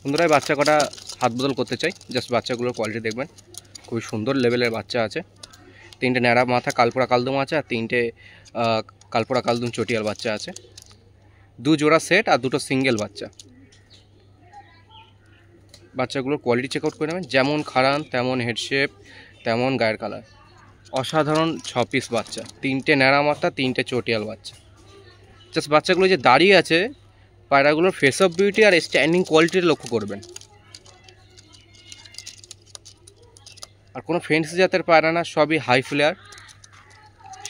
বন্ধুরা বাচ্চা কটা হাত বদল করতে চাই, জাস্ট বাচ্চাগুলোর কোয়ালিটি দেখবেন, খুবই সুন্দর লেভেলের বাচ্চা আছে। তিনটে ন্যাড়া মাথা কালপোড়া কালদম আছে, আর তিনটে কালপোড়া কালদম চটিয়াল বাচ্চা আছে। দু জোড়া সেট আর দুটো সিঙ্গেল বাচ্চা। বাচ্চাগুলোর কোয়ালিটি চেক আউট করে নেবেন, যেমন খাড়ান তেমন হেডশেপ তেমন গায়ের কালার। অসাধারণ 6 পিস বাচ্চা, তিনটে ন্যাড়া মাথা, তিনটে চটিয়াল বাচ্চা। জাস্ট বাচ্চাগুলো যে দাঁড়িয়ে আছে, পায়রাগুলোর ফেস অফ বিউটি আর স্ট্যান্ডিং কোয়ালিটির লক্ষ্য করবেন। আর কোনো ফেন্সি জাতের পায়রা না, সবই হাই ফ্লেয়ার,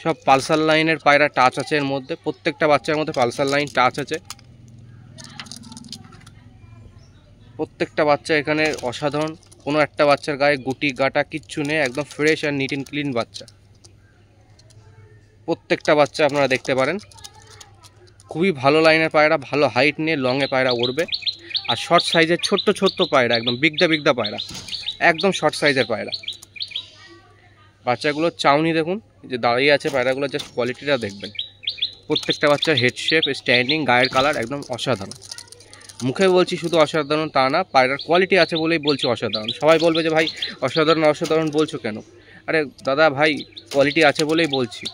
সব পালসার লাইনের পায়রা টাচ আছে এর মধ্যে। প্রত্যেকটা বাচ্চার মধ্যে পালসার লাইন টাচ আছে। প্রত্যেকটা বাচ্চা এখানে অসাধারণ, কোনো একটা বাচ্চার গায়ে গুটি গাটা কিচ্ছু নেই, একদম ফ্রেশ আর নিট অ্যান্ড ক্লিন বাচ্চা। প্রত্যেকটা বাচ্চা আপনারা দেখতে পারেন, খুবই ভালো লাইনের পায়রা, ভালো হাইট নিয়ে লংয়ে পায়রা উড়বে। আর শর্ট সাইজের ছোট্ট ছোট্ট পায়রা, একদম বিগদা পায়রা, একদম শর্ট সাইজের পায়রা। বাচ্চাগুলোর চাউনি দেখুন, যে দাঁড়িয়ে আছে পায়রাগুলো, জাস্ট কোয়ালিটিটা দেখবেন। প্রত্যেকটা বাচ্চার হেড শেপ, স্ট্যান্ডিং, গায়ের কালার একদম অসাধারণ। মুখে বলছি শুধু অসাধারণ তা না, পায়রার কোয়ালিটি আছে বলেই বলছি অসাধারণ। সবাই বলবে যে ভাই অসাধারণ বলছো কেন? আরে দাদা ভাই, কোয়ালিটি আছে বলেই বলছি।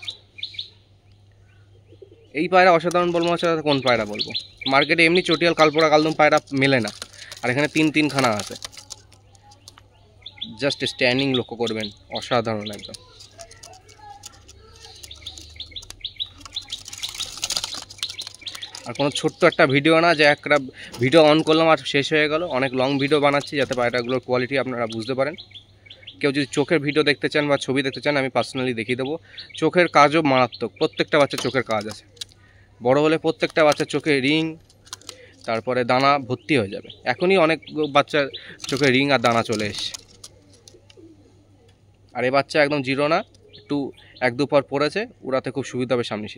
এই পায়রা অসাধারণ বলবো, অসাধারণ কোন পায়রা বলবো? মার্কেটে এমনি চটিয়াল কালপোড়া কালদম পায়রা মেলে না, আর এখানে তিনখানা আছে। জাস্ট স্ট্যান্ডিং লক্ষ্য করবেন, অসাধারণ একদম। আর কোনো ছোট্ট একটা ভিডিও না যে একটা ভিডিও অন করলাম আর শেষ হয়ে গেল, অনেক লং ভিডিও বানাচ্ছি যাতে পায়রাগুলোর কোয়ালিটি আপনারা বুঝতে পারেন। কেউ যদি চোখের ভিডিও দেখতে চান বা ছবি দেখতে চান, আমি পার্সোনালি দেখিয়ে দেবো। চোখের কাজও মারাত্মক, প্রত্যেকটা বাচ্চার চোখের কাজ আছে। বড় হলে প্রত্যেকটা বাচ্চার চোখে রিং, তারপরে দানা ভর্তি হয়ে যাবে। এখনই অনেক বাচ্চার চোখে রিং আর দানা চলে এসছে। আর এই বাচ্চা একদম জিরো না, একটু 1-2 পর পড়েছে, উড়াতে খুব সুবিধা হবে সামনে।